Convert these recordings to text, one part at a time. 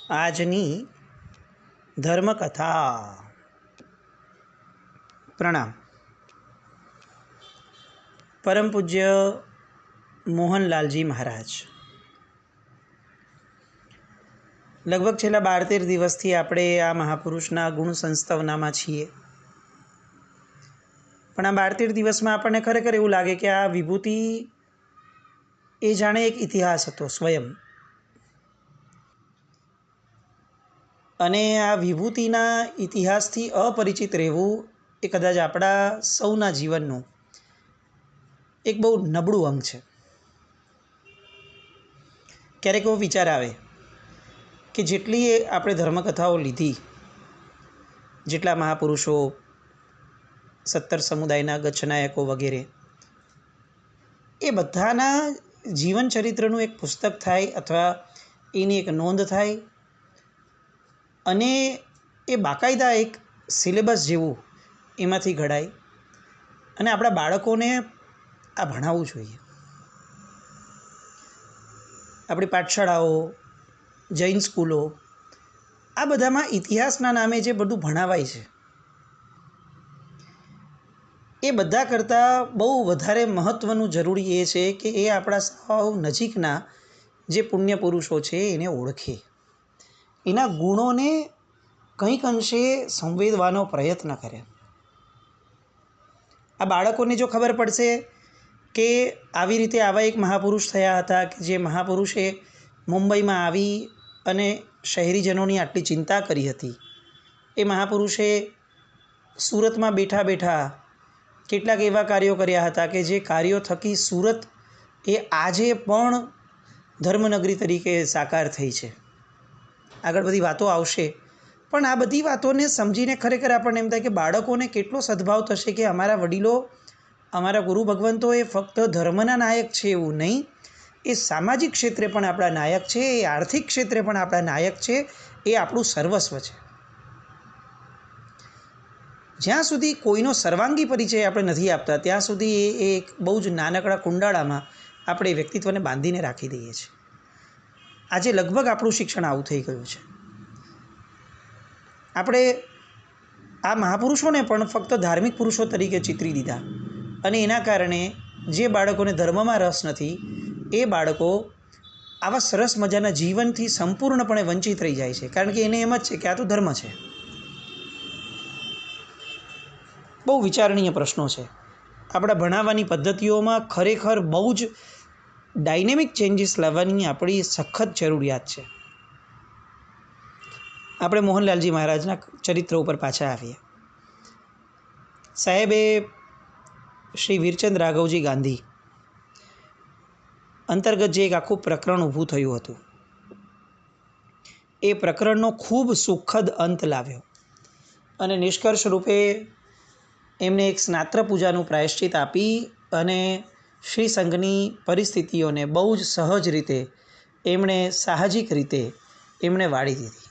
આજની ધર્મકથા. પ્રણામ. પરમ પૂજ્ય મોહનલાલજી મહારાજ. લગભગ છેલ્લા 12-13 દિવસથી આપણે આ મહાપુરુષના ગુણ સંસ્તવનામાં છીએ. પણ આ 12-13 દિવસમાં આપણને ખરેખર એવું લાગે કે આ વિભૂતિ એ જાણે એક ઇતિહાસ હતો સ્વયં. અને આ વિભૂતિના ઇતિહાસથી અપરિચિત રહેવું એ કદાચ આપણા સૌના જીવનનું એક બહુ નબળું અંગ છે. ક્યારેક એવો વિચાર આવે કે જેટલી આપણે ધર્મકથાઓ લીધી, જેટલા મહાપુરુષો, 17 સમુદાયના ગચ્છનાયકો વગેરે, એ બધાના જીવન ચરિત્રનું એક પુસ્તક થાય અથવા એની એક નોંધ થાય અને એ બાકાયદા એક સિલેબસ જેવું એમાંથી ઘડાય અને આપણા બાળકોને આ ભણાવવું જોઈએ. આપણી પાઠશાળાઓ, જૈન સ્કૂલો, આ બધામાં ઇતિહાસના નામે જે બધું ભણાવાય છે એ બધા કરતાં બહુ વધારે મહત્ત્વનું જરૂરી એ છે કે એ આપણા સાવ નજીકના જે પુણ્ય પુરુષો છે એને ઓળખે, એના ગુણોને કંઈક અંશે સંવેદવાનો પ્રયત્ન કરે. આ બાળકોને જો ખબર પડશે કે આવી રીતે આવા એક મહાપુરુષ થયા હતા કે જે મહાપુરુષે મુંબઈમાં આવી અને શહેરીજનોની આટલી ચિંતા કરી હતી, એ મહાપુરુષે સુરતમાં બેઠા બેઠા કેટલાક એવા કાર્યો કર્યા હતા કે જે કાર્યો થકી સુરત એ આજે પણ ધર્મનગરી તરીકે સાકાર થઈ છે. આગળ બધી વાતો આવશે, પણ આ બધી વાતોને સમજીને ખરેખર આપણને એમ થાય કે બાળકોને કેટલો સદભાવ થશે કે અમારા વડીલો, અમારા ગુરુ ભગવંતો એ ફક્ત ધર્મના નાયક છે એવું નહીં, એ સામાજિક ક્ષેત્રે પણ આપણા નાયક છે, એ આર્થિક ક્ષેત્રે પણ આપણા નાયક છે, એ આપણું સર્વસ્વ છે. જ્યાં સુધી કોઈનો સર્વાંગી પરિચય આપણે નથી આપતા ત્યાં સુધી એ એક બહુ જ નાનકડા કુંડાળામાં આપણે વ્યક્તિત્વને બાંધીને રાખી દઈએ છીએ. આજે લગભગ આપણું શિક્ષણ આવું થઈ ગયું છે. આપણે આ મહાપુરુષોને પણ ફક્ત ધાર્મિક પુરુષો તરીકે ચિતરી દીધા અને એના કારણે જે બાળકોને ધર્મમાં રસ નથી એ બાળકો આવા સરસ મજાના જીવનથી સંપૂર્ણપણે વંચિત રહી જાય છે, કારણ કે એને એમ જ છે કે આ તો ધર્મ છે. બહુ વિચારણીય પ્રશ્નો છે. આપણા ભણાવવાની પદ્ધતિઓમાં ખરેખર બહુ જ ડાયનેમિક ચેન્જીસ લાવવાની આપણી સખત જરૂરિયાત છે. આપણે મોહનલાલજી મહારાજના ચરિત્ર ઉપર પાછા આવીએ. સાહેબે શ્રી વીરચંદ રાઘવજી ગાંધી અંતર્ગત જે એક આખું પ્રકરણ ઊભું થયું હતું, એ પ્રકરણનો ખૂબ સુખદ અંત લાવ્યો અને નિષ્કર્ષ રૂપે એમને એક સ્નાત્ર પૂજાનું પ્રાયશ્ચિત આપી અને શ્રી સંઘની પરિસ્થિતિઓને બહુ જ સહજ રીતે એમણે સાહજિક રીતે એમણે વાળી દીધી.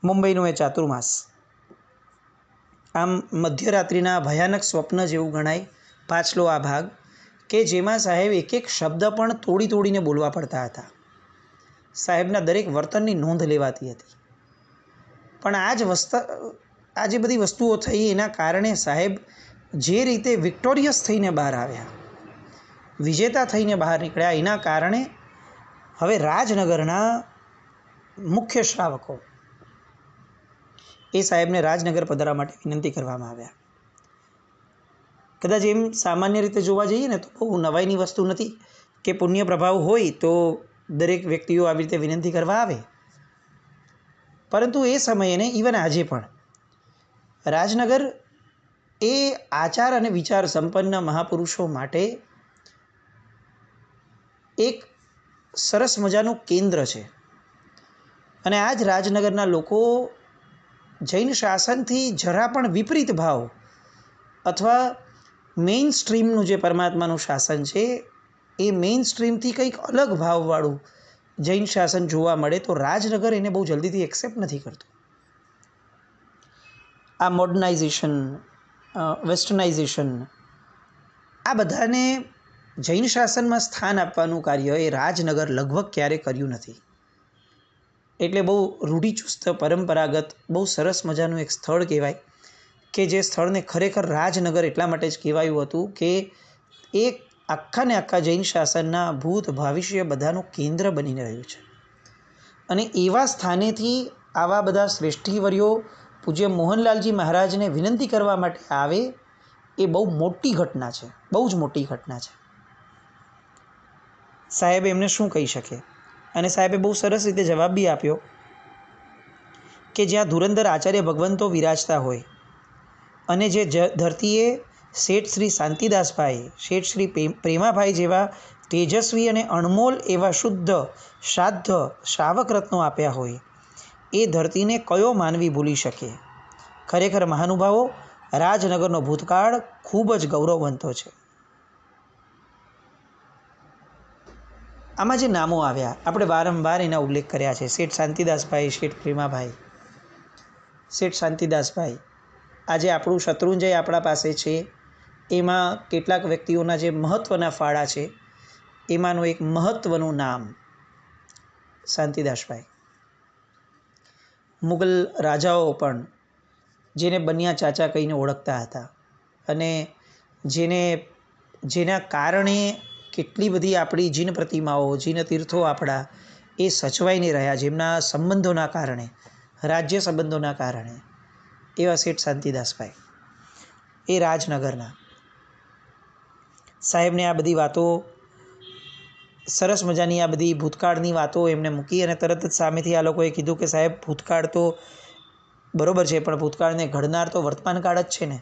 મુંબઈનું એ ચાતુર્માસ આમ મધ્યરાત્રિના ભયાનક સ્વપ્ન જેવું ગણાય પાછલો આ ભાગ, કે જેમાં સાહેબ એક એક શબ્દ પણ તોડી તોડીને બોલવા પડતા હતા. સાહેબના દરેક વર્તનની નોંધ લેવાતી હતી. પણ આ જે બધી વસ્તુઓ થઈ એના કારણે સાહેબ જે રીતે વિક્ટોરિયસ થઈને બહાર આવ્યા, વિજેતા થઈને બહાર નીકળ્યા, એના કારણે હવે રાજનગરના મુખ્ય શ્રાવકો એ સાહેબને રાજનગર પધારવા માટે વિનંતી કરવામાં આવ્યા. કદાચ એમ સામાન્ય રીતે જોવા જઈએ ને તો બહુ નવાઈની વસ્તુ નથી કે પુણ્ય પ્રભાવ હોય તો દરેક વ્યક્તિઓ આવી રીતે વિનંતી કરવા આવે. પરંતુ એ સમયે ઇવન આજે પણ રાજનગર એ આચાર અને વિચાર સંપન્ન મહાપુરુષો માટે એક સરસ મજાનું કેન્દ્ર છે. અને આ જ રાજનગરના લોકો જૈન શાસનથી જરા પણ વિપરીત ભાવ અથવા મેઇન સ્ટ્રીમનું જે પરમાત્માનું શાસન છે એ મેઇન સ્ટ્રીમથી કંઈક અલગ ભાવવાળું જૈન શાસન જોવા મળે તો રાજનગર એને બહુ જલ્દીથી એક્સેપ્ટ નથી કરતું. આ મોડર્નાઇઝેશન, વેસ્ટર્નાઇઝેશન, આ બધાને જૈન શાસનમાં સ્થાન આપવાનું કાર્ય એ રાજનગર લગભગ ક્યારેય કર્યું નથી. એટલે બહુ રૂઢિચુસ્ત પરંપરાગત બહુ સરસ મજાનું એક સ્થળ કહેવાય કે જે સ્થળને ખરેખર રાજનગર એટલા માટે જ કહેવાયું હતું કે એ આખા ને આખા જૈન શાસનના ભૂત ભવિષ્ય બધાનું કેન્દ્ર બનીને રહ્યું છે. અને એવા સ્થાનેથી આવા બધા શ્રેષ્ઠીવર્યો પૂજ્ય મોહનલાલજી મહારાજને વિનંતી કરવા માટે આવે એ બહુ મોટી ઘટના છે, બહુ જ મોટી ઘટના છે. સાહેબ એમને શું કહી શકે? અને સાહેબે બહુ સરસ રીતે જવાબ બી આપ્યો કે જ્યાં ધુરંધર આચાર્ય ભગવંતો વિરાજતા હોય અને જે ધરતીએ શેઠ શ્રી શાંતિદાસભાઈ, શેઠ શ્રી પ્રેમાભાઈ જેવા તેજસ્વી અને અણમોલ એવા શુદ્ધ શ્રાદ્ધ શ્રાવક રત્નો આપ્યા હોય, એ ધરતીને કયો માનવી ભૂલી શકે? ખરેખર મહાનુભાવો, રાજનગરનો ભૂતકાળ ખૂબ જ ગૌરવવંતો છે. આમાં જે નામો આવ્યા આપણે વારંવાર એના ઉલ્લેખ કર્યા છે. શેઠ શાંતિદાસભાઈ, શેઠ પ્રેમાભાઈ, શેઠ શાંતિદાસભાઈ. આજે આપણું શત્રુંજય આપણા પાસે છે. એમાં કેટલાક વ્યક્તિઓના જે મહત્ત્વના ફાળા છે એમાંનું એક મહત્ત્વનું નામ શાંતિદાસભાઈ. મુગલ રાજાઓ પણ જેને બન્યા ચાચા કહીને ઓળખતા હતા અને જેના કારણે કેટલી બધી આપણી જીન પ્રતિમાઓ, જીન તીર્થો આપણા એ સચવાઈને રહ્યા, જેમના સંબંધોના કારણે, રાજ્ય સંબંધોના કારણે, એવા શેઠ શાંતિદાસભાઈ એ રાજનગરના સાહેબને આ બધી વાતો, સરસ મજાની આ બધી ભૂતકાળની વાતો એમને મૂકી અને તરત જ સામેથી આ લોકોએ કીધું કે સાહેબ ભૂતકાળ તો બરાબર છે પણ ભૂતકાળને ઘડનાર તો વર્તમાનકાળ જ છે ને.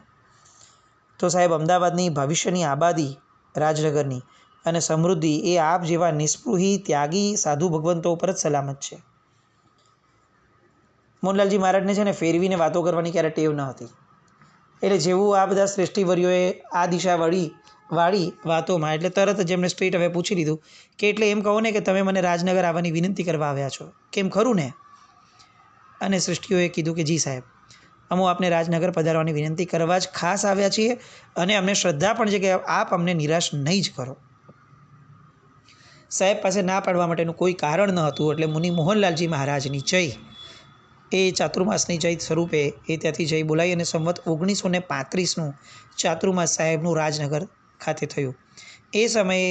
તો સાહેબ અમદાવાદની ભવિષ્યની આબાદી રાજનગરની અને સમૃદ્ધિ એ આપ જેવા નિસ્પૃહી ત્યાગી સાધુ ભગવંતો ઉપર જ સલામત છે. મોહનલાલજી મહારાજને છે ને ફેરવીને વાતો કરવાની ક્યારે ટેવ ન હતી. એટલે જેવું આ બધા શ્રેષ્ઠીવર્યોએ આ દિશા વાળી વાતોમાં એટલે તરત જ એમને સ્ટ્રેટ હવે પૂછી લીધું કે એટલે એમ કહો ને કે તમે મને રાજનગર આવવાની વિનંતી કરવા આવ્યા છો, કેમ ખરું ને? અને શ્રેષ્ઠીઓએ કીધું કે જી સાહેબ, અમો આપને રાજનગર પધારવાની વિનંતી કરવા જ ખાસ આવ્યા છીએ અને અમને શ્રદ્ધા પણ છે કે આપ અમને નિરાશ નહીં જ કરો. સાહેબ પાસે ના પાડવા માટેનું કોઈ કારણ ન હતું. એટલે મુનિ મોહનલાલજી મહારાજની જય એ ચાતુર્માસની જય સ્વરૂપે એ ત્યાંથી જય બોલાવી અને સંવત 1935 ચાતુર્માસ સાહેબનું રાજનગર ખાતે થયું. એ સમયે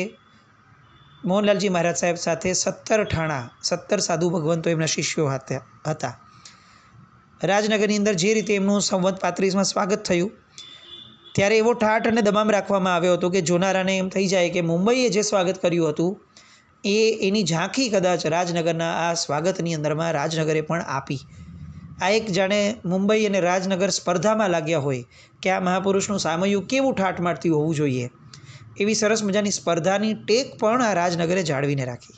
મોહનલાલજી મહારાજ સાહેબ સાથે 17 સાધુ ભગવંતો એમના શિષ્યો હતા. રાજનગરની અંદર જે રીતે એમનું સંવત 35માં સ્વાગત થયું ત્યારે એવો ઠાઠ અને દબામ રાખવામાં આવ્યો હતો કે જોનારાને એમ થઈ જાય કે મુંબઈએ જે સ્વાગત કર્યું હતું એની ઝાંખી કદાચ રાજનગરના આ સ્વાગતની અંદરમાં રાજનગરે પણ આપી. આ એક જાણે મુંબઈ અને રાજનગર સ્પર્ધામાં લાગ્યા હોય કે આ મહાપુરુષનું સામયું કેવું ઠાઠ મારતી હોવું જોઈએ, એવી સરસ મજાની સ્પર્ધાની ટેક પણ આ રાજનગરે જાળવીને રાખી.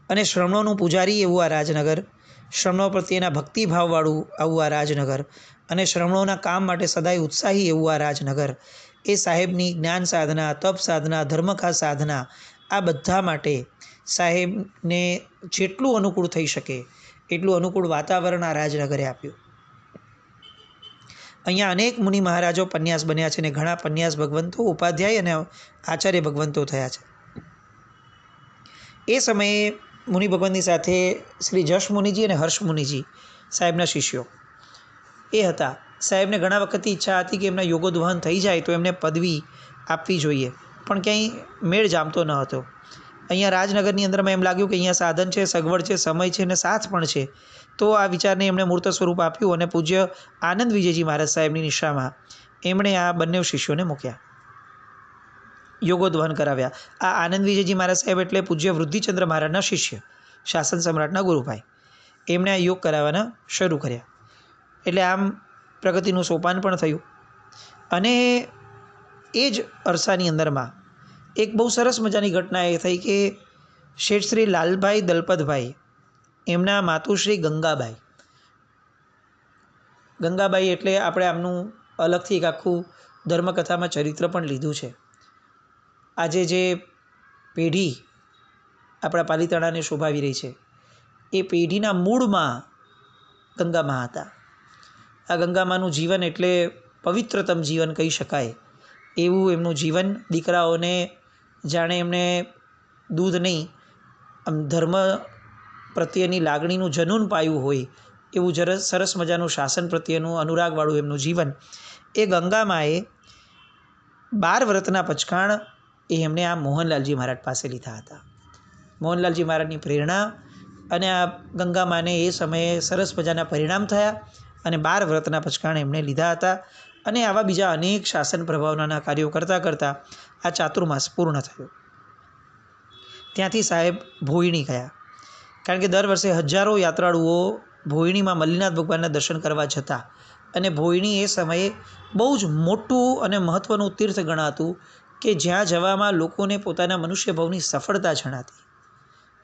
અને શ્રમણોનું પૂજારી એવું આ રાજનગર, શ્રમણો પ્રત્યેના ભક્તિભાવવાળું આવું આ રાજનગર અને શ્રમણોના કામ માટે સદાય ઉત્સાહી એવું આ રાજનગર એ સાહેબની જ્ઞાન સાધના, તપ સાધના, ધર્મકા સાધના આ બધા માટે સાહેબને જેટલું અનુકૂળ થઈ શકે એટલું અનુકૂળ વાતાવરણ આ રાજનગરે આપ્યું. અહીંયા અનેક મુનિ મહારાજો પન્યાસ બન્યા છે અને ઘણા પન્યાસ ભગવંતો, ઉપાધ્યાય અને આચાર્ય ભગવંતો થયા છે. એ સમયે મુનિ ભગવંતની સાથે શ્રી જશ મુનિજી અને હર્ષ મુનિજી સાહેબના શિષ્યો એ હતા. સાહેબને ઘણા વખતથી ઈચ્છા હતી કે એમના યોગોદ્વહન થઈ જાય તો એમને પદવી આપવી જોઈએ, પણ ક્યાંય મેળ જામતો ન હતો. અહીંયા રાજનગરની અંદરમાં એમ લાગ્યું કે અહીંયા સાધન છે, સગવડ છે, સમય છે અને સાથ પણ છે. તો આ વિચારને એમણે મૂર્ત સ્વરૂપ આપ્યું અને પૂજ્ય આનંદ વિજયજી મહારાજ સાહેબની નિશામાં એમણે આ બંને શિષ્યોને મૂક્યા, યોગોદ્વહન કરાવ્યા. આ આનંદ વિજયજી મહારાજ સાહેબ એટલે પૂજ્ય વૃદ્ધિચંદ્ર મહારાજના શિષ્ય, શાસન સમ્રાટના ગુરુભાઈ. એમણે આ યોગ કરાવવાના શરૂ કર્યા. એટલે આમ પ્રગતિનું સોપાન પણ થયું. અને એ જ અરસાની અંદરમાં એક બહુ સરસ મજાની ઘટના એ થઈ કે શેઠ શ્રી લાલભાઈ દલપતભાઈ એમના માતુશ્રી ગંગાબાઈ એટલે આપણે આમનું અલગથી એક આખું ધર્મકથામાં ચરિત્ર પણ લીધું છે. આજે જે પેઢી આપણા પાલિતાણાને શોભાવી રહી છે એ પેઢીના મૂળમાં ગંગામા હતા. આ ગંગામાનું જીવન એટલે પવિત્રતમ જીવન કહી શકાય એવું એમનું જીવન. દીકરાઓને જાણે એમને દૂધ નહીં, આમ ધર્મ પ્રત્યેની લાગણીનું જનૂન પાયું હોય એવું સરસ મજાનું શાસન પ્રત્યેનું અનુરાગવાળું એમનું જીવન, એ ગંગામાએ 12 વ્રતના પચકાણ એ એમણે આ મોહનલાલજી મહારાજ પાસે લીધા હતા. મોહનલાલજી મહારાજની પ્રેરણા અને આ ગંગામાને એ સમયે સરસ મજાના પરિણામ થયા અને 12 વ્રતના પચકાણ એમણે લીધા હતા. અને આવા બીજા અનેક શાસન પ્રભાવનાના કાર્યો કરતાં કરતાં આ ચાતુર્માસ પૂર્ણ થયો. ત્યાંથી સાહેબ ભોયણી ગયા, કારણ કે દર વર્ષે હજારો યાત્રાળુઓ ભોયણીમાં મલ્લીનાથ ભગવાનના દર્શન કરવા જતા અને ભોયણી એ સમયે બહુ જ મોટું અને મહત્ત્વનું તીર્થ ગણાતું કે જ્યાં જવામાં લોકોને પોતાના મનુષ્ય ભાવની સફળતા જણાતી.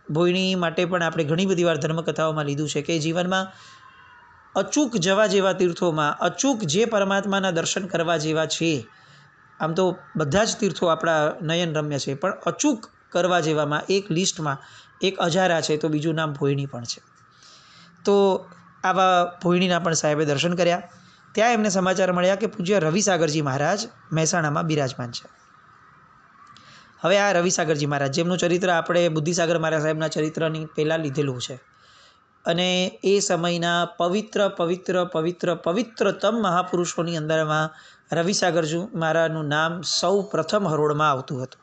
ભોયણી માટે પણ આપણે ઘણી બધી વાર ધર્મકથાઓમાં લીધું છે કે જીવનમાં અચૂક જવા જેવા તીર્થોમાં અચૂક જે પરમાત્માના દર્શન કરવા જેવા છે, આમ તો બધા જ તીર્થો આપણા નયનરમ્ય છે, પણ અચૂક કરવા જેવામાં એક લિસ્ટમાં એક અજારા છે, તો બીજું નામ ભોયણી પણ છે. તો આવા ભોયણીના પણ સાહેબે દર્શન કર્યા. ત્યાં એમને સમાચાર મળ્યા કે પૂજ્ય રવિસાગરજી મહારાજ મહેસાણામાં બિરાજમાન છે. હવે આ રવિસાગરજી મહારાજ, જેમનું ચરિત્ર આપણે બુદ્ધિસાગર મહારાજ સાહેબના ચરિત્રની પહેલાં લીધેલું છે, અને એ સમયના પવિત્રતમ મહાપુરુષોની અંદરમાં રવિસાગરજી મહારાજનું નામ સૌ પ્રથમ હરોળમાં આવતું હતું.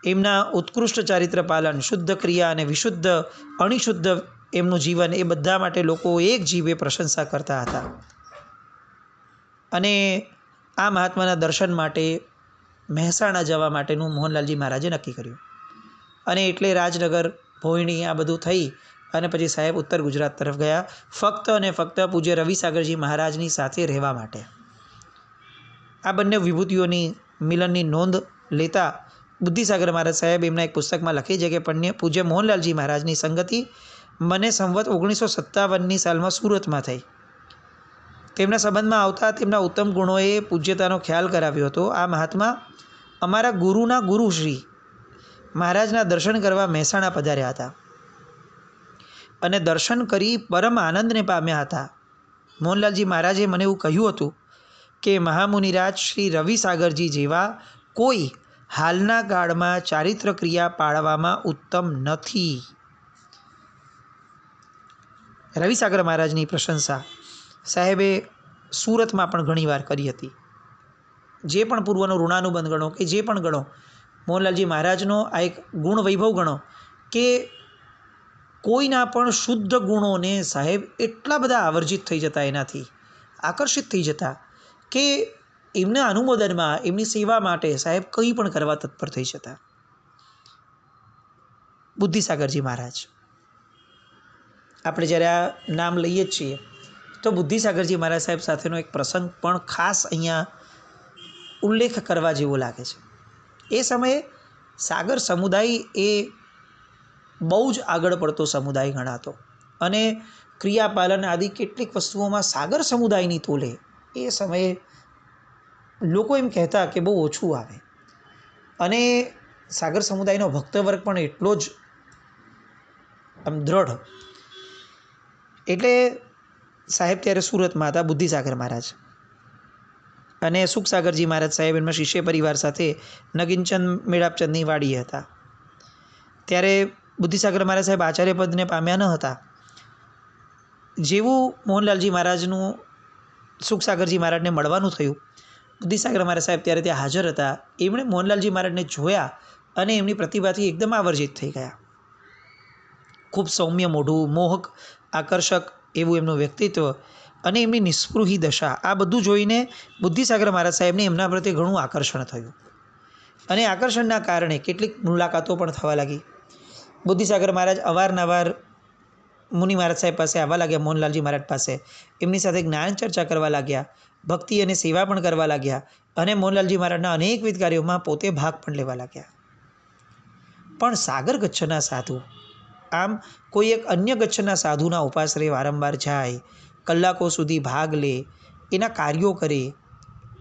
એમના ઉત્કૃષ્ટ ચારિત્ર પાલન, શુદ્ધ ક્રિયા અને વિશુદ્ધ અણિશુદ્ધ એમનું જીવન, એ બધા માટે લોકો એક જીવે પ્રશંસા કરતા હતા. અને આ મહાત્માના દર્શન માટે મહેસાણા જવા માટેનું મોહનલાલજી મહારાજે નક્કી કર્યું. અને એટલે રાજનગર, ભોયણી આ બધું થઈ અને પછી સાહેબ ઉત્તર ગુજરાત તરફ ગયા, ફક્ત અને ફક્ત પૂજ્ય રવિસાગરજી મહારાજની સાથે રહેવા માટે. આ બંને વિભૂતિઓની મિલનની નોંધ લેતા બુદ્ધિસાગર મહારાજ સાહેબ એમના એક પુસ્તકમાં લખે છે કે પૂજ્ય મોહનલાલજી મહારાજની સંગતિ મને સંવત 1957ની સાલમાં સુરતમાં થઈ. તેમના સંબંધમાં આવતા તેમના ઉત્તમ ગુણોએ પૂજ્યતાનો ખ્યાલ કરાવ્યો હતો. આ મહાત્મા અમારા ગુરુના ગુરુ શ્રી મહારાજના દર્શન કરવા મહેસાણા પધાર્યા હતા અને દર્શન કરી પરમ આનંદને પામ્યા હતા. મોહનલાલજી મહારાજે મને એવું કહ્યું હતું કે મહામુનિરાજ શ્રી રવિસાગરજી જેવા કોઈ હાલના કાળમાં ચારિત્ર ક્રિયા પાળવામાં ઉત્તમ નથી. રવિસાગર મહારાજની પ્રશંસા સાહેબે સુરતમાં પણ ઘણીવાર કરી હતી. જે પણ પૂર્વનો ઋણાનુબંધ ગણો કે જે પણ ગણો, મોહનલાલજી મહારાજનો આ એક ગુણ વૈભવ ગણો કે કોઈના પણ શુદ્ધ ગુણોને સાહેબ એટલા બધા આવર્જિત થઈ જતા, એનાથી આકર્ષિત થઈ જતા કે એમના અનુમોદનમાં, એમની સેવા માટે સાહેબ કંઈ પણ કરવા તત્પર થઈ જતા. બુદ્ધિસાગરજી મહારાજ, આપણે જ્યારે આ નામ લઈએ જ છીએ તો બુદ્ધિસાગરજી મહારાજ સાહેબ સાથેનો એક પ્રસંગ પણ ખાસ અહીંયા ઉલ્લેખ કરવા જેવો લાગે છે. એ સમયે સાગર સમુદાય એ બહુ જ આગળ પડતો સમુદાય ગણાતો અને ક્રિયાપાલન આદિ કેટલીક વસ્તુઓમાં સાગર સમુદાયની તોલે એ સમયે લોકો એમ કહેતા કે બહુ ઓછું આવે. અને સાગર સમુદાયનો ભક્તવર્ગ પણ એટલો જ આમ દ્રઢ. એટલે સાહેબ ત્યારે સુરતમાં હતા, બુદ્ધિસાગર મહારાજ અને સુખસાગરજી મહારાજ સાહેબ એમના શિષ્ય પરિવાર સાથે નગીનચંદ મેળાપચંદની વાડીએ હતા. ત્યારે બુદ્ધિસાગર મહારાજ સાહેબ આચાર્ય પદને પામ્યા ન હતા. જેવું મોહનલાલજી મહારાજનું સુખસાગરજી મહારાજને મળવાનું થયું, બુદ્ધિસાગર મહારાજ સાહેબ ત્યારે ત્યાં હાજર હતા. એમણે મોહનલાલજી મહારાજને જોયા અને એમની પ્રતિભાથી એકદમ આવર્જિત થઈ ગયા. ખૂબ સૌમ્ય મોઢું, મોહક આકર્ષક એવું એમનું વ્યક્તિત્વ અને એમની નિસ્પૃહી દશા, આ બધું જોઈને બુદ્ધિસાગર મહારાજ સાહેબને એમના પ્રત્યે ઘણું આકર્ષણ થયું. અને આકર્ષણના કારણે કેટલીક મુલાકાતો પણ થવા લાગી. બુદ્ધિસાગર મહારાજ અવારનવાર મુનિ મહારાજ સાહેબ પાસે આવવા લાગ્યા, મોહનલાલજી મહારાજ પાસે. એમની સાથે જ્ઞાન ચર્ચા કરવા લાગ્યા, ભક્તિ અને સેવા પણ કરવા લાગ્યા અને મોહનલાલજી મહારાજના અનેકવિધ કાર્યોમાં પોતે ભાગ પણ લેવા લાગ્યા. પણ સાગર ગચ્છના સાધુ, આમ કોઈ એક અન્ય ગચ્છના સાધુના ઉપાશ્રય વારંવાર જાય, કલાકો સુધી ભાગ લે, એના કાર્યો કરે,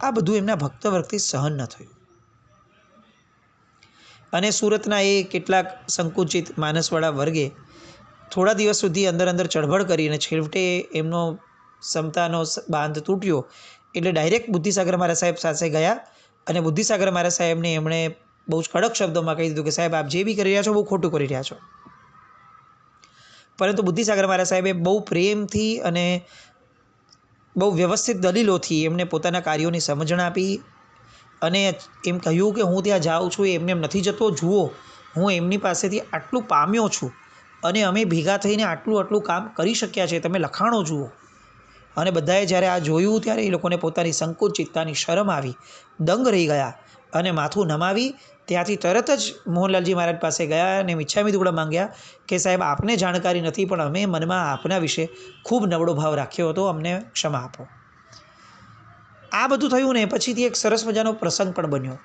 આ બધું એમના ભક્તવર્ગથી સહન ન થયું. અને સુરતના એ કેટલાક સંકુચિત માનસવાળા વર્ગે થોડા દિવસ સુધી અંદર ચળવળ કરીને છેવટે એમનો ક્ષમતાનો બાંધ તૂટ્યો. એટલે ડાયરેક્ટ બુદ્ધિસાગર મહારાજ સાહેબ સાથે ગયા અને બુદ્ધિસાગર મહારાજ સાહેબને એમણે બહુ જ કડક શબ્દોમાં કહી દીધું કે સાહેબ, આપ જે બી કરી રહ્યા છો બહુ ખોટું કરી રહ્યા છો. પરંતુ બુદ્ધિસાગર મહારાજ સાહેબે બહુ પ્રેમથી અને બહુ વ્યવસ્થિત દલીલોથી એમને પોતાના કાર્યોની સમજણ આપી અને એમ કહ્યું કે હું ત્યાં જાઉં છું એમને એમ નથી જતો, જુઓ હું એમની પાસેથી આટલું પામ્યો છું અને અમે ભેગા થઈને આટલું કામ કરી શક્યા છે, તમે લખાણો જુઓ. અને બધાએ જ્યારે આ જોયું ત્યારે એ લોકોને પોતાની સંકુચિતતાની શરમ આવી, દંગ રહી ગયા અને માથું નમાવી ત્યાંથી તરત જ મોહનલાલજી મહારાજ પાસે ગયા અને મિચ્છામી દુક્કડમ માંગ્યા કે સાહેબ આપને જાણકારી નથી, પણ અમે મનમાં આપના વિશે ખૂબ નબળો ભાવ રાખ્યો હતો, અમને ક્ષમા આપો. આ બધું થયું ને પછીથી એક સરસ મજાનો પ્રસંગ પણ બન્યો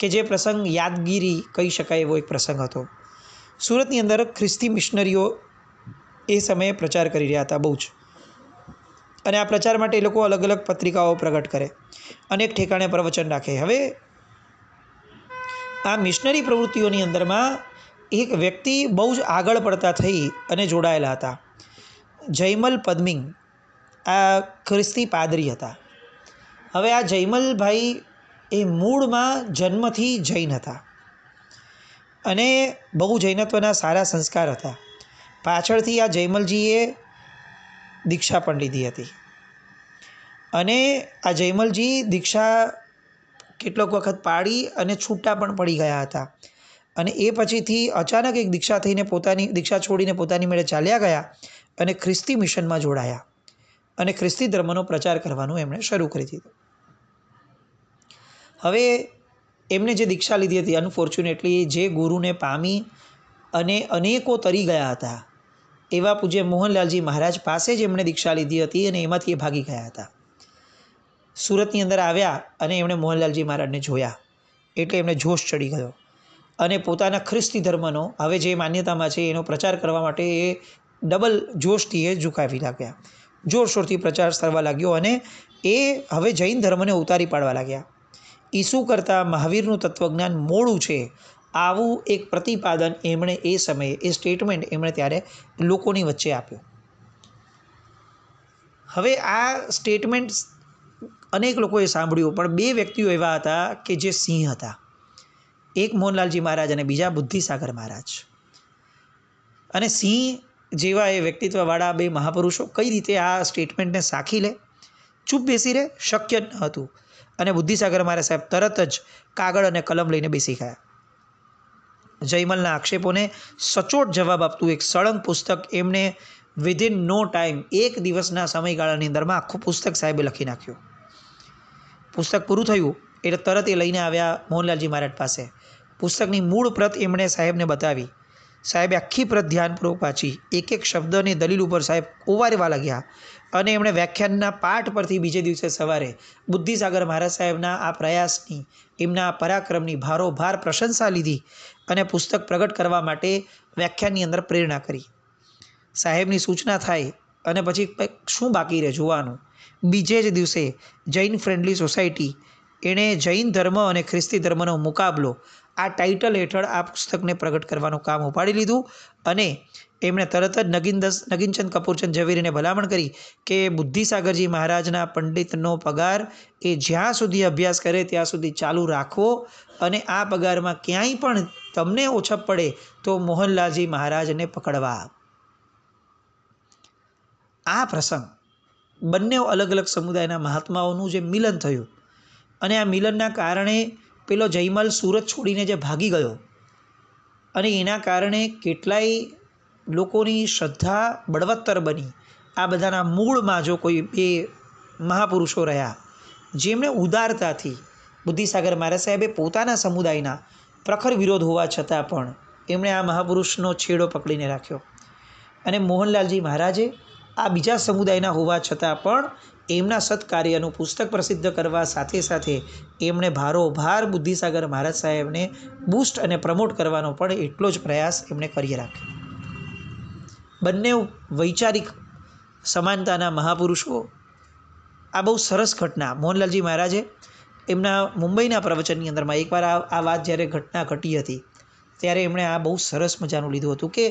કે જે પ્રસંગ યાદગીરી કહી શકાય એવો એક પ્રસંગ હતો. સુરતની અંદર ખ્રિસ્તી મિશનરીઓ એ સમયે પ્રચાર કરી રહ્યા હતા બહુ જ, અને આ પ્રચાર માટે એ લોકો અલગ અલગ પત્રિકાઓ પ્રગટ કરે, અનેક ઠેકાણે પ્રવચન રાખે. હવે આ મિશનરી પ્રવૃત્તિઓની અંદરમાં એક વ્યક્તિ બહુ જ આગળ પડતા થઈ અને જોડાયેલા હતા. જયમલ પદ્મિંગ આ ખ્રિસ્તી પાદરી હતા. હવે આ જયમલભાઈ એ મૂળમાં જન્મથી જૈન હતા અને બહુ જૈનત્વના સારા સંસ્કાર હતા. પાછળથી આ જયમલજીએ દીક્ષા પણ લીધી હતી અને આ જયમલજી દીક્ષા કેટલોક વખત પાડી અને છૂટા પણ પડી ગયા હતા અને એ પછીથી અચાનક એક દીક્ષા થઈને દીક્ષા છોડીને પોતાની મેળે ચાલ્યા ગયા અને ખ્રિસ્તી મિશનમાં જોડાયા અને ખ્રિસ્તી ધર્મનો પ્રચાર કરવાનું એમણે શરૂ કરી દીધું. હવે એમને જે દીક્ષા લીધી હતી અનફોર્ચ્યુનેટલી જે ગુરુને પામી અને અનેકો તરી ગયા હતા એવા પૂજ્ય મોહનલાલજી મહારાજ પાસે જ એમણે દીક્ષા લીધી હતી અને એમાંથી એ ભાગી ગયા હતા. સુરતની અંદર આવ્યા અને એમણે મોહનલાલજી મહારાજને જોયા એટલે એમને જોશ ચડી ગયો અને પોતાના ખ્રિસ્તી ધર્મનો હવે જે માન્યતામાં છે એનો પ્રચાર કરવા માટે એ ડબલ જોશથી એ ઝુકાવી લાગ્યા, જોરશોરથી પ્રચાર થવા લાગ્યો અને એ હવે જૈન ધર્મને ઉતારી પાડવા લાગ્યા. ઈસુ કરતાં મહાવીરનું તત્વજ્ઞાન મોડું છે, આવું એક પ્રતિપાદન એમણે એ સમયે એ સ્ટેટમેન્ટ એમણે ત્યારે લોકોની વચ્ચે આપ્યું. હવે આ સ્ટેટમેન્ટ અનેક લોકોએ સાંભળ્યું, પણ બે વ્યક્તિઓ એવા હતા કે જે સિંહ હતા, એક મોહનલાલજી મહારાજ અને બીજા બુદ્ધિસાગર મહારાજ. અને સિંહ જેવા એ વ્યક્તિત્વવાળા બે મહાપુરુષો કઈ રીતે આ સ્ટેટમેન્ટને સાખી લે, ચૂપ બેસી રહે, શક્ય ન હતું. અને બુદ્ધિસાગર મહારાજ સાહેબ તરત જ કાગળ અને કલમ લઈને બેસી ગયા. જયમલના આક્ષેપોને સચોટ જવાબ આપતું એક સળંગ પુસ્તક એમણે વિધિન નો ટાઈમ, એક દિવસના સમયગાળાની અંદરમાં આખું પુસ્તક સાહેબે લખી નાખ્યું. પુસ્તક પૂરું થયું એટલે તરત એ લઈને આવ્યા મોહનલાલજી મહારાજ પાસે. પુસ્તકની મૂળ પ્રત એમણે સાહેબને બતાવી. સાહેબે આખી પ્રત ધ્યાનપૂર્વક વાંચી, એક એક શબ્દની દલીલ ઉપર સાહેબ ઓવારવા લાગ્યા અને એમણે વ્યાખ્યાનના પાઠ પરથી બીજે દિવસે સવારે બુદ્ધિસાગર મહારાજ સાહેબના આ પ્રયાસની, એમના પરાક્રમની ભારોભાર પ્રશંસા લીધી અને પુસ્તક પ્રગટ કરવા માટે વ્યાખ્યાનની અંદર પ્રેરણા કરી. સાહેબની સૂચના થાય અને પછી શું બાકી રહે જોવાનું. બીજે જ દિવસે જૈન ફ્રેન્ડલી સોસાયટી એણે જૈન ધર્મ અને ખ્રિસ્તી ધર્મનો મુકાબલો આ ટાઇટલ હેઠળ આ પુસ્તકને પ્રગટ કરવાનું કામ ઉપાડી લીધું અને એમણે તરત જ નગીનચંદ કપૂરચંદ ઝવેરીને ભલામણ કરી કે બુદ્ધિસાગરજી મહારાજના પંડિતનો પગાર એ જ્યાં સુધી અભ્યાસ કરે ત્યાં સુધી ચાલુ રાખવો અને આ પગારમાં ક્યાંય પણ તમને ઓછપ પડે તો મોહનલાલજી મહારાજને પકડવા. આ પ્રસંગ બંને અલગ અલગ સમુદાયના મહાત્માઓનું જે મિલન થયું અને આ મિલનના કારણે પેલો જયમલ સુરત છોડીને જે ભાગી ગયો અને એના કારણે કેટલાય લોકોની શ્રદ્ધા બળવત્તર બની. આ બધાના મૂળમાં જો કોઈ બે મહાપુરુષો રહ્યા જેમણે ઉદારતાથી, બુદ્ધિસાગર મહારાજ સાહેબે પોતાના સમુદાયના પ્રખર વિરોધ હોવા છતાં પણ એમણે આ મહાપુરુષનો છેડો પકડીને રાખ્યો અને મોહનલાલજી મહારાજે આ બીજા સમુદાયના હોવા છતાં પણ એમના સત્કાર્યનું પુસ્તક પ્રસિદ્ધ કરવા સાથે સાથે એમણે ભારોભાર બુદ્ધિસાગર મહારાજ સાહેબને બૂસ્ટ અને પ્રમોટ કરવાનો પણ એટલો જ પ્રયાસ એમણે કરી રાખ્યો. બંને વૈચારિક સમાનતાના મહાપુરુષો. આ બહુ સરસ ઘટના મોહનલાલજી મહારાજે એમના મુંબઈના પ્રવચનની અંદરમાં એકવાર આ વાત જ્યારે ઘટના ઘટી હતી ત્યારે એમણે આ બહુ સરસ મજાનું લીધું હતું કે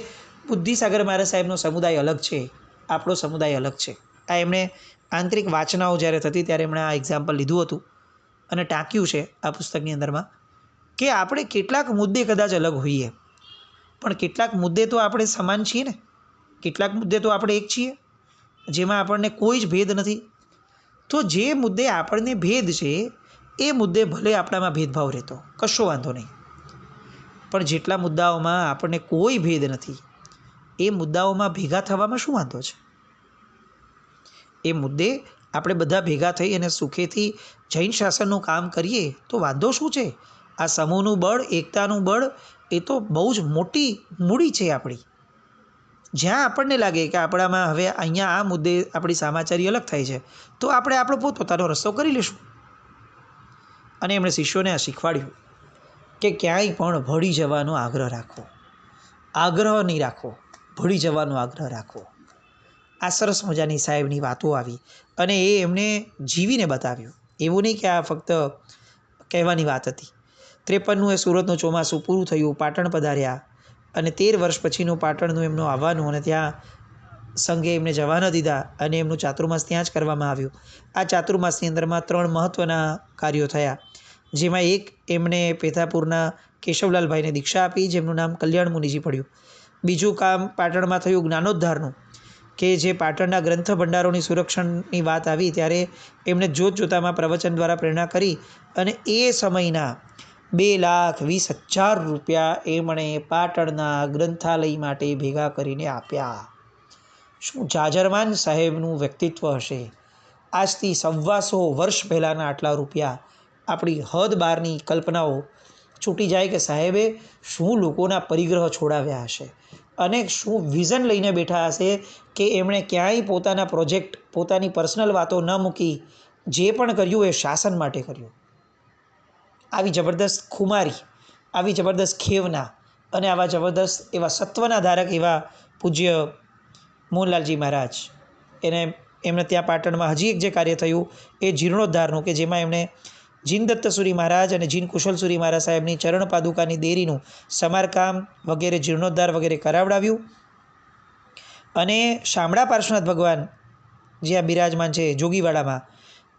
બુદ્ધિસાગર મહારાજ સાહેબનો સમુદાય અલગ છે, આપણો સમુદાય અલગ છે. આ એમણે આંતરિક વાચનાઓ જ્યારે થતી ત્યારે એમણે આ એક્ઝામ્પલ લીધું હતું અને ટાંક્યું છે આ પુસ્તકની અંદરમાં કે આપણે કેટલાક મુદ્દે કદાચ અલગ હોઈએ પણ કેટલાક મુદ્દે તો આપણે સમાન છીએ ને. કેટલાક મુદ્દે તો આપણે એક છીએ, જેમાં આપણને કોઈ જ ભેદ નથી. તો જે મુદ્દે આપણને ભેદ છે એ મુદ્દે ભલે આપણામાં ભેદભાવ રહેતો, કશો વાંધો નહીં. પણ જેટલા મુદ્દાઓમાં આપણને કોઈ ભેદ નથી એ મુદ્દાઓમાં ભેગા થવામાં શું વાંધો છે? એ મુદ્દે આપણે બધા ભેગા થઈ અને સુખેથી જૈન શાસનનું કામ કરીએ તો વાંધો શું છે? આ સમૂહનું બળ, એકતાનું બળ એ તો બહુ જ મોટી મૂડી છે આપણી. જ્યાં આપણને લાગે કે આપણામાં હવે અહીંયા આ મુદ્દે આપણી સામાચારી અલગ થાય છે તો આપણે આપણો પોતપોતાનો રસ્તો કરી લઈશું. અને એમણે શિષ્યોને આ શીખવાડ્યું કે ક્યાંય પણ ભળી જવાનો આગ્રહ રાખવો, આગ્રહ નહીં રાખવો, ભળી જવાનો આગ્રહ રાખવો. આ સરસ મજાની સાહેબની વાતો આવી અને એ એમણે જીવીને બતાવ્યું. એવું નહીં કે આ ફક્ત કહેવાની વાત હતી. 53નું એ સુરતનું ચોમાસું પૂરું થયું, પાટણ પધાર્યા અને 13 વર્ષ પછીનું પાટણનું એમનું આવવાનું અને ત્યાં સંઘે એમને જવા ન દીધા અને એમનું ચાતુર્માસ ત્યાં જ કરવામાં આવ્યું. આ ચાતુર્માસની અંદરમાં 3 મહત્ત્વના કાર્યો થયા, જેમાં એક એમણે પેથાપુરના કેશવલાલભાઈને દીક્ષા આપી, જેમનું નામ કલ્યાણ મુનિજી પડ્યું. બીજું કામ પાટણમાં થયું જ્ઞાનોદ્ધારનું, કે જે પાટણના ગ્રંથ ભંડારોની સુરક્ષણની વાત આવી ત્યારે એમણે જોતજોતામાં પ્રવચન દ્વારા પ્રેરણા કરી અને એ સમયના 2,20,000 રૂપિયા એમણે પાટણના ગ્રંથાલય માટે ભેગા કરીને આપ્યા. શું જાજરમાન સાહેબનું વ્યક્તિત્વ હશે! આજથી 125 વર્ષ પહેલાંના આટલા રૂપિયા આપણી હદ બહારની કલ્પનાઓ છૂટી જાય કે સાહેબે શું લોકોના પરિગ્રહ છોડાવ્યા હશે અને શું વિઝન લઈને બેઠા હશે કે એમણે ક્યાંય પોતાના પ્રોજેક્ટ, પોતાની પર્સનલ વાતો ન મૂકી, જે પણ કર્યું એ શાસન માટે કર્યું. આવી જબરદસ્ત ખુમારી, આવી જબરદસ્ત ખેવના અને આવા જબરદસ્ત એવા સત્વના ધારક એવા પૂજ્ય મોહનલાલજી મહારાજ, એમને ત્યાં પાટણમાં હજી એક જે કાર્ય થયું એ જીર્ણોદ્ધારનું, કે જેમાં એમણે જીનદત્તસુરી મહારાજ અને જીન કુશલસુરી મહારાજ સાહેબની ચરણ પાદુકાની દેરીનું સમારકામ વગેરે, જીર્ણોદ્ધાર વગેરે કરાવડાવ્યું. અને શામળા પાર્શ્વનાથ ભગવાન જ્યાં બિરાજમાન છે જોગીવાડામાં,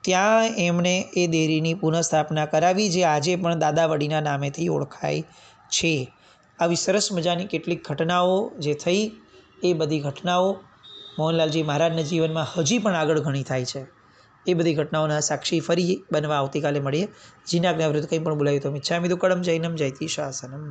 ત્યાં એમણે એ દેરીની પુનઃસ્થાપના કરાવી, જે આજે પણ દાદાવડીના નામેથી ઓળખાય છે. આવી સરસ મજાની કેટલીક ઘટનાઓ જે થઈ, એ બધી ઘટનાઓ મોહનલાલજી મહારાજના જીવનમાં હજી પણ આગળ ઘણી થાય છે. એ બધી ઘટનાઓના સાક્ષી ફરી બનવા આવતીકાલે મળીએ. જીના જ્ઞાવૃત કંઈ પણ બોલાવ્યું તો મિચ્છામિ દુક્કડમ જૈનમ જયતિ શાસનમ.